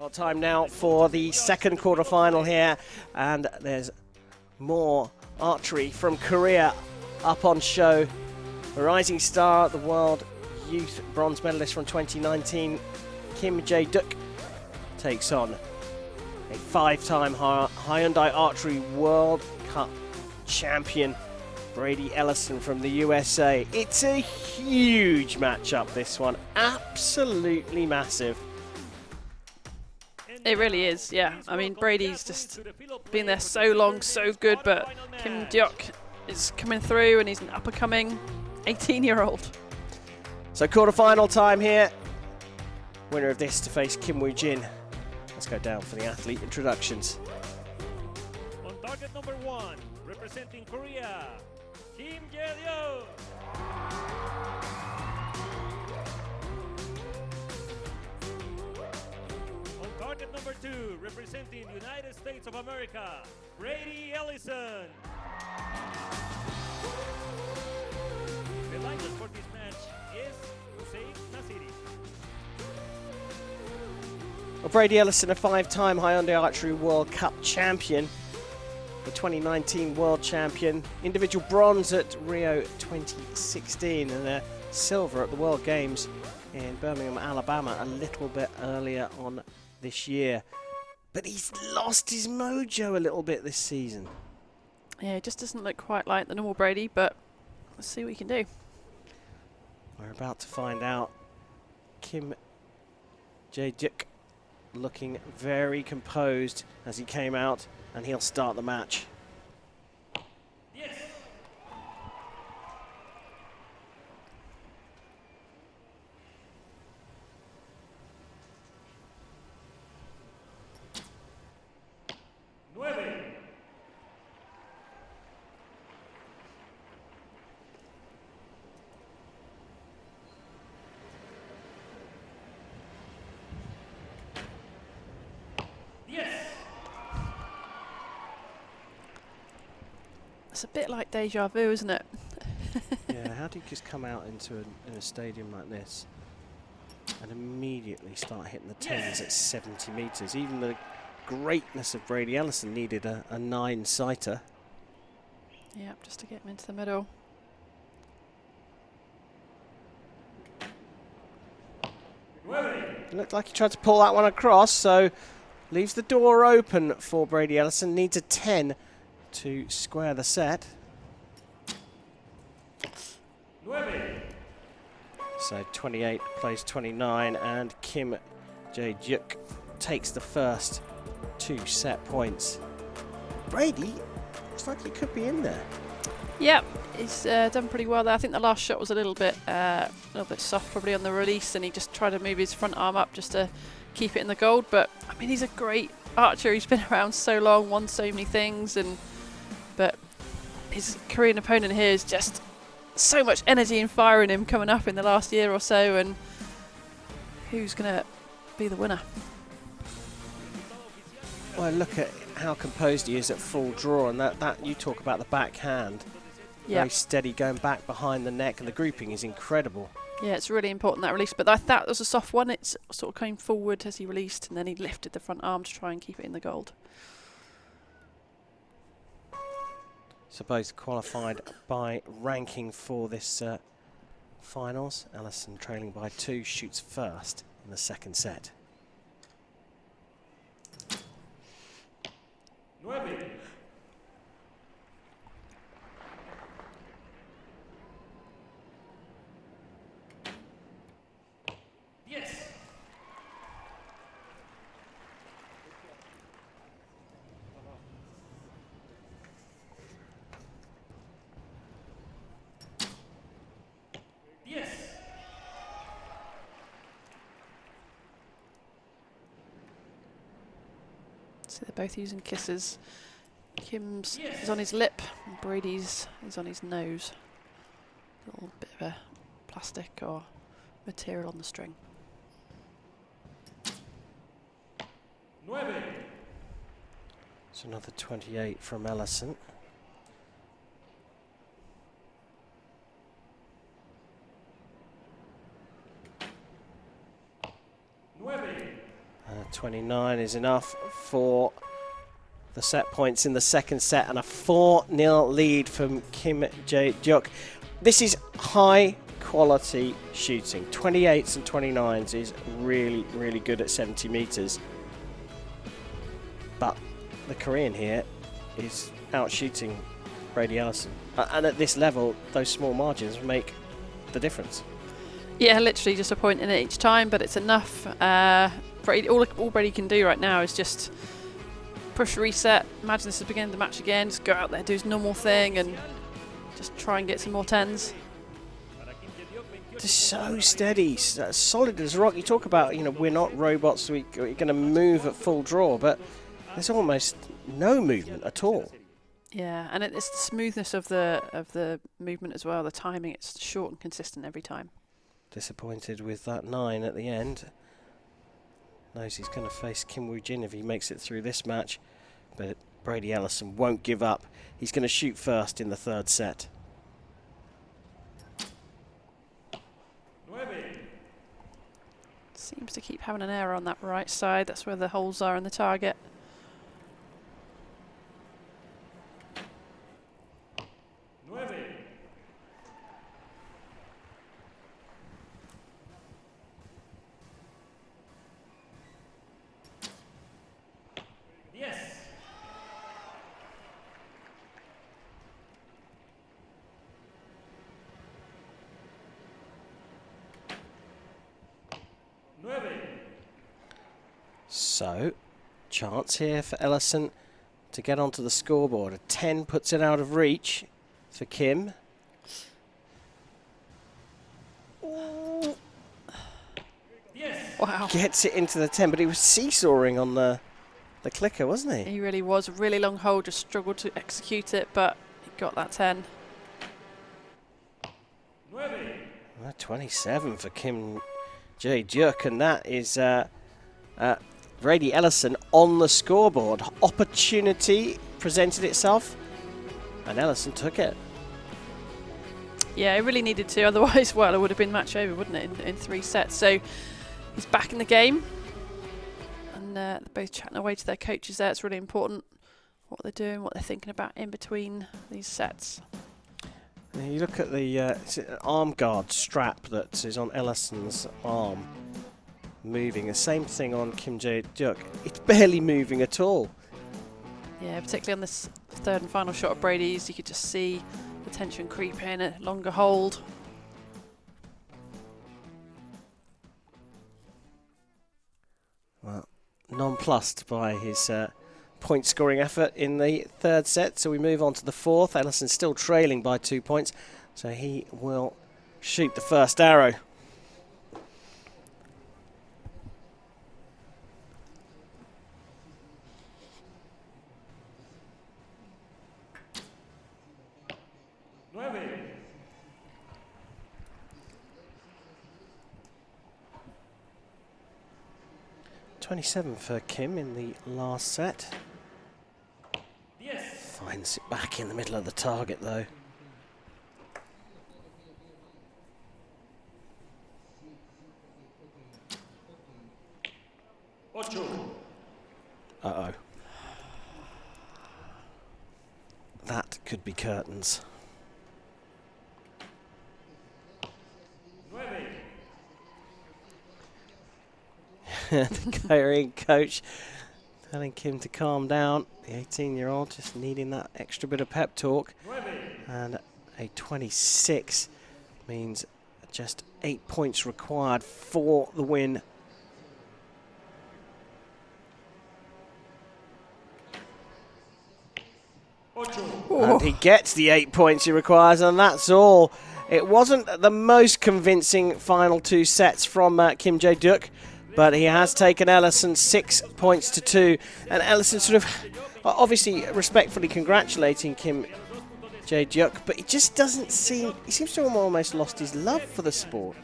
Well, time now for the second quarterfinal here, and there's more archery from Korea up on show. The rising star, the world youth bronze medalist from 2019, Je Deok, takes on a five-time Hyundai Archery World Cup champion, Brady Ellison from the USA. It's a huge matchup, this one. Absolutely massive. It really is, yeah. I mean, Brady's just been there so long, so good, but Je Deok is coming through and he's an up-and-coming 18-year-old. So quarter-final time here. Winner of this to face Kim Woo-jin. Let's go down for the athlete introductions. On target number 1, representing Korea, Kim Je Deok. Target number 2, representing the United States of America, Brady Ellison. The lineup for this match is Hussein Nasiri. Well, Brady Ellison, a five-time Hyundai Archery World Cup champion, the 2019 world champion, individual bronze at Rio 2016, and a silver at the World Games in Birmingham, Alabama, a little bit earlier on this year. But he's lost his mojo a little bit this season. Yeah, it just doesn't look quite like the normal Brady, but let's see what he can do. We're about to find out. Kim Je Deok looking very composed as he came out, and he'll start the match. Yes. It's a bit like deja vu, isn't it? Yeah, how do you just come out into in a stadium like this and immediately start hitting the tens at 70 metres? Even the greatness of Brady Ellison needed a 9-sighter. Yep, just to get him into the middle. It looked like he tried to pull that one across, so leaves the door open for Brady Ellison. Needs a 10 to square the set. So 28 plays 29, and Kim Je Deok takes the first 2 set points. Brady looks like he could be in there. Yep, he's done pretty well there. I think the last shot was a little bit soft, probably on the release, and he just tried to move his front arm up just to keep it in the gold. But I mean, he's a great archer. He's been around so long, won so many things, but his Korean opponent here is just so much energy and fire in him coming up in the last year or so, and who's going to be the winner? Well, look at how composed he is at full draw, and that you talk about the backhand. Yep. Very steady, going back behind the neck, and the grouping is incredible. Yeah, it's really important, that release, but I thought it was a soft one. It's sort of came forward as he released, and then he lifted the front arm to try and keep it in the gold. So both qualified by ranking for this finals. Ellison trailing by 2, shoots first in the second set. Yes. Yes. So they're both using kisses. Kim's is on his lip, and Brady's is on his nose. A little bit of a plastic or material on the string. It's another 28 from Ellison. 29 is enough for the set points in the second set, and a 4-0 lead from Kim Je Deok. This is high quality shooting. 28s and 29s is really, really good at 70 meters. But the Korean here is out shooting Brady Ellison. And at this level, those small margins make the difference. Yeah, literally just a point in it each time, but it's enough. Brady, all Brady can do right now is just push reset. Imagine this is the beginning of the match again. Just go out there, do his normal thing, and just try and get some more 10s. Just so steady, solid as rock. You talk about, you know, we're not robots, we're going to move at full draw, but there's almost no movement at all. Yeah, and it's the smoothness of the movement as well. The timing, it's short and consistent every time. Disappointed with that 9 at the end. Knows he's going to face Kim Woo-jin if he makes it through this match, but Brady Ellison won't give up. He's going to shoot first in the third set. Seems to keep having an error on that right side. That's where the holes are in the target. So, chance here for Ellison to get onto the scoreboard. A 10 puts it out of reach for Kim. Ooh. Wow. Gets it into the 10, but he was seesawing on the clicker, wasn't he? He really was. A really long hole, just struggled to execute it, but he got that 10. 27 for Kim Je Deok, and that is Brady Ellison on the scoreboard. Opportunity presented itself, and Ellison took it. Yeah, he really needed to. Otherwise, well, it would have been match over, wouldn't it, in 3 sets. So he's back in the game, and they're both chatting away to their coaches there. It's really important what they're doing, what they're thinking about in between these sets. Now you look at the arm guard strap that is on Ellison's arm. Moving. The same thing on Kim Je Deok. It's barely moving at all. Yeah, particularly on this third and final shot of Brady's, you could just see the tension creep in, a longer hold. Well, nonplussed by his point scoring effort in the third set, so we move on to the fourth. Ellison's still trailing by 2 points, so he will shoot the first arrow. .27 for Kim in the last set. Yes. Finds it back in the middle of the target though. Uh-oh. That could be curtains. The Korean coach telling Kim to calm down. The 18-year-old just needing that extra bit of pep talk. And a 26 means just 8 points required for the win. And he gets the 8 points he requires, and that's all. It wasn't the most convincing final 2 sets from Kim Je Deok, but he has taken Ellison 6 points to 2. And Ellison sort of obviously respectfully congratulating Kim Je Deok, but it just doesn't seem, he seems to have almost lost his love for the sport.